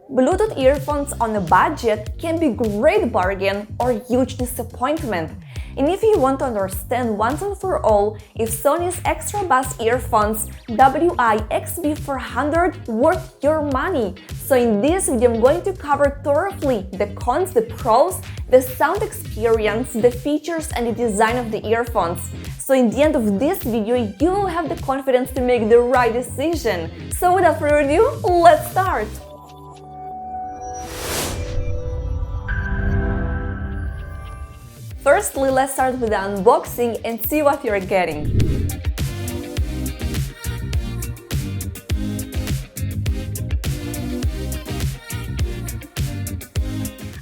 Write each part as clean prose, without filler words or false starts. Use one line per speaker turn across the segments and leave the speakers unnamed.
Bluetooth earphones on a budget can be a great bargain or huge disappointment. And if you want to understand once and for all if Sony's extra bass earphones WI-XB400 worth your money. So in this video I'm going to cover thoroughly the cons, the pros, the sound experience, the features and the design of the earphones. So in the end of this video you will have the confidence to make the right decision. So without further ado, let's start! Firstly, let's start with the unboxing and see what you're getting.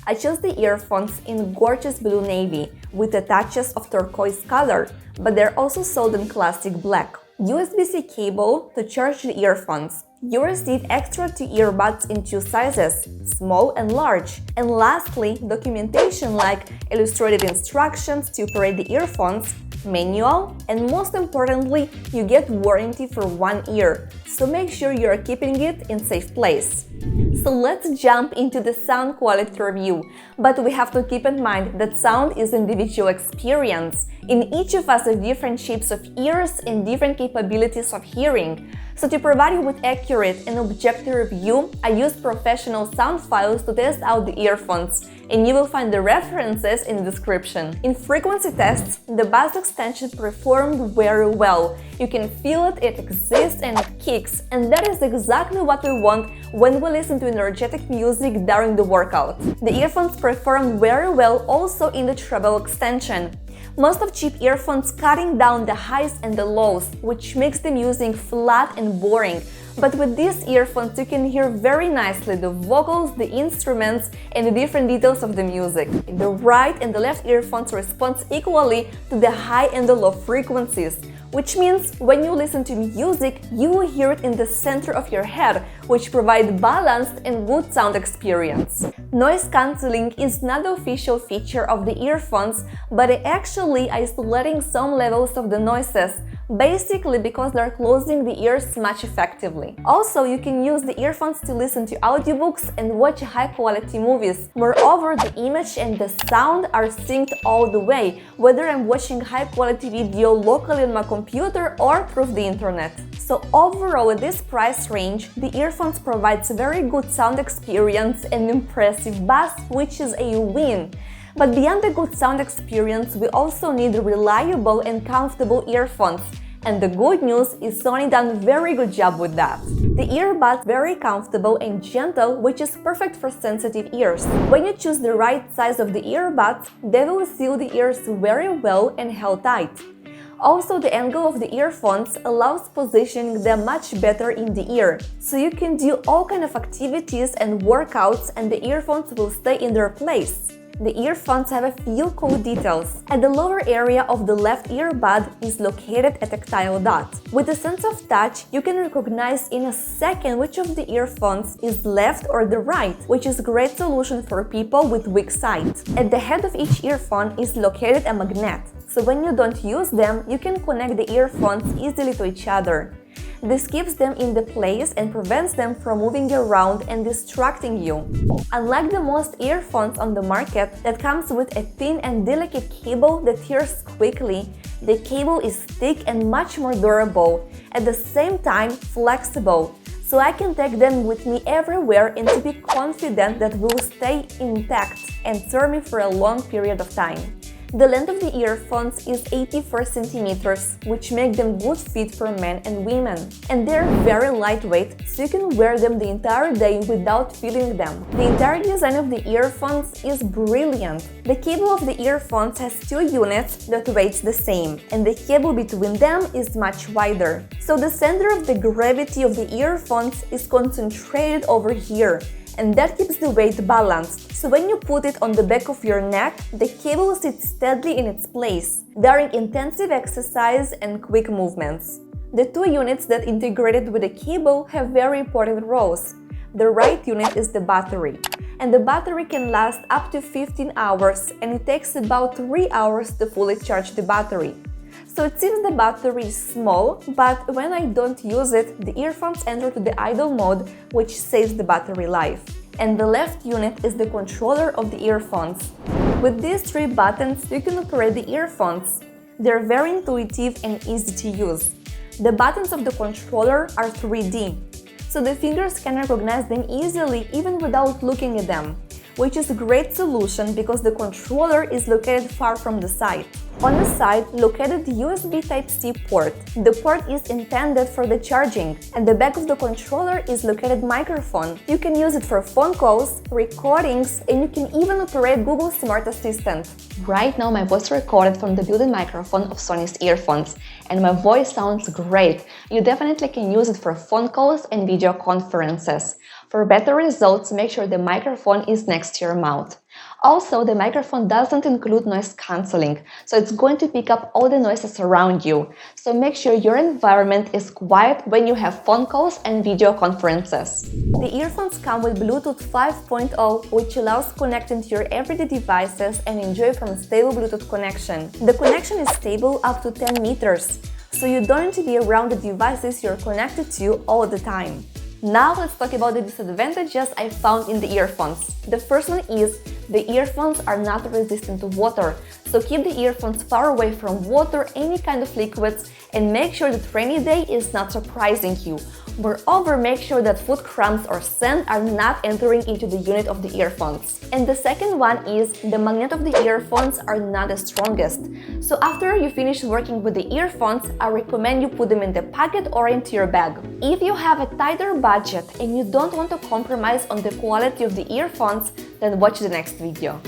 I chose the earphones in gorgeous blue navy with the touches of turquoise color, but they're also sold in classic black. USB-C cable to charge the earphones. You receive extra 2 earbuds in 2 sizes, small and large. And lastly, documentation like illustrated instructions to operate the earphones, manual, and most importantly, you get warranty for 1 year. So make sure you are keeping it in safe place. So let's jump into the sound quality review. But we have to keep in mind that sound is individual experience. In each of us have different shapes of ears and different capabilities of hearing. So to provide you with accurate and objective review, I use professional sound files to test out the earphones, and you will find the references in the description. In frequency tests, the bass extension performed very well. You can feel it, it exists and it kicks, and that is exactly what we want when we listen to energetic music during the workout. The earphones performed very well also in the treble extension. Most of cheap earphones cutting down the highs and the lows, which makes the music flat and boring. But with these earphones you can hear very nicely the vocals, the instruments and the different details of the music. The right and the left earphones respond equally to the high and the low frequencies, which means when you listen to music, you will hear it in the center of your head, which provides balanced and good sound experience. Noise cancelling is not the official feature of the earphones, but actually isolating some levels of the noises, basically because they're closing the ears much effectively. Also, you can use the earphones to listen to audiobooks and watch high-quality movies. Moreover, the image and the sound are synced all the way, whether I'm watching high-quality video locally on my computer or through the internet. So overall, at this price range, the earphones provides very good sound experience and impressive bass, which is a win. But beyond the good sound experience, we also need reliable and comfortable earphones. And the good news is Sony done a very good job with that. The earbuds very comfortable and gentle, which is perfect for sensitive ears. When you choose the right size of the earbuds, they will seal the ears very well and held tight. Also, the angle of the earphones allows positioning them much better in the ear, so you can do all kinds of activities and workouts and the earphones will stay in their place. The earphones have a few cool details. At the lower area of the left earbud is located a tactile dot. With a sense of touch, you can recognize in a second which of the earphones is left or the right, which is a great solution for people with weak sight. At the head of each earphone is located a magnet, so when you don't use them, you can connect the earphones easily to each other. This keeps them in the place and prevents them from moving around and distracting you. Unlike the most earphones on the market that comes with a thin and delicate cable that tears quickly, the cable is thick and much more durable, at the same time flexible, so I can take them with me everywhere and to be confident that will stay intact and serve me for a long period of time. The length of the earphones is 84 centimeters, which make them good fit for men and women. And they're very lightweight, so you can wear them the entire day without feeling them. The entire design of the earphones is brilliant. The cable of the earphones has 2 units that weighs the same, and the cable between them is much wider. So the center of the gravity of the earphones is concentrated over here, and that keeps the weight balanced. So when you put it on the back of your neck, the cable sits steadily in its place, during intensive exercise and quick movements. The 2 units that integrated with the cable have very important roles. The right unit is the battery, and the battery can last up to 15 hours, and it takes about 3 hours to fully charge the battery. So it seems the battery is small, but when I don't use it, the earphones enter to the idle mode, which saves the battery life. and the left unit is the controller of the earphones. With these 3 buttons, you can operate the earphones. They're very intuitive and easy to use. The buttons of the controller are 3D, so the fingers can recognize them easily even without looking at them, which is a great solution because the controller is located far from the side. On the side, located the USB Type-C port. The port is intended for the charging, and the back of the controller is located microphone. You can use it for phone calls, recordings, and you can even operate Google Smart Assistant. Right now my voice recorded from the built-in microphone of Sony's earphones, and my voice sounds great. You definitely can use it for phone calls and video conferences. For better results, make sure the microphone is next to your mouth. Also, the microphone doesn't include noise cancelling, so it's going to pick up all the noises around you. So make sure your environment is quiet when you have phone calls and video conferences. The earphones come with Bluetooth 5.0, which allows connecting to your everyday devices and enjoy from a stable Bluetooth connection. The connection is stable up to 10 meters, so you don't need to be around the devices you're connected to all the time. Now let's talk about the disadvantages I found in the earphones. The first one is the earphones are not resistant to water, so keep the earphones far away from water, any kind of liquids, and make sure that rainy day is not surprising you. Moreover, make sure that food crumbs or sand are not entering into the unit of the earphones. And the second one is the magnet of the earphones are not the strongest. So after you finish working with the earphones, I recommend you put them in the pocket or into your bag. If you have a tighter budget and you don't want to compromise on the quality of the earphones, then watch the next video.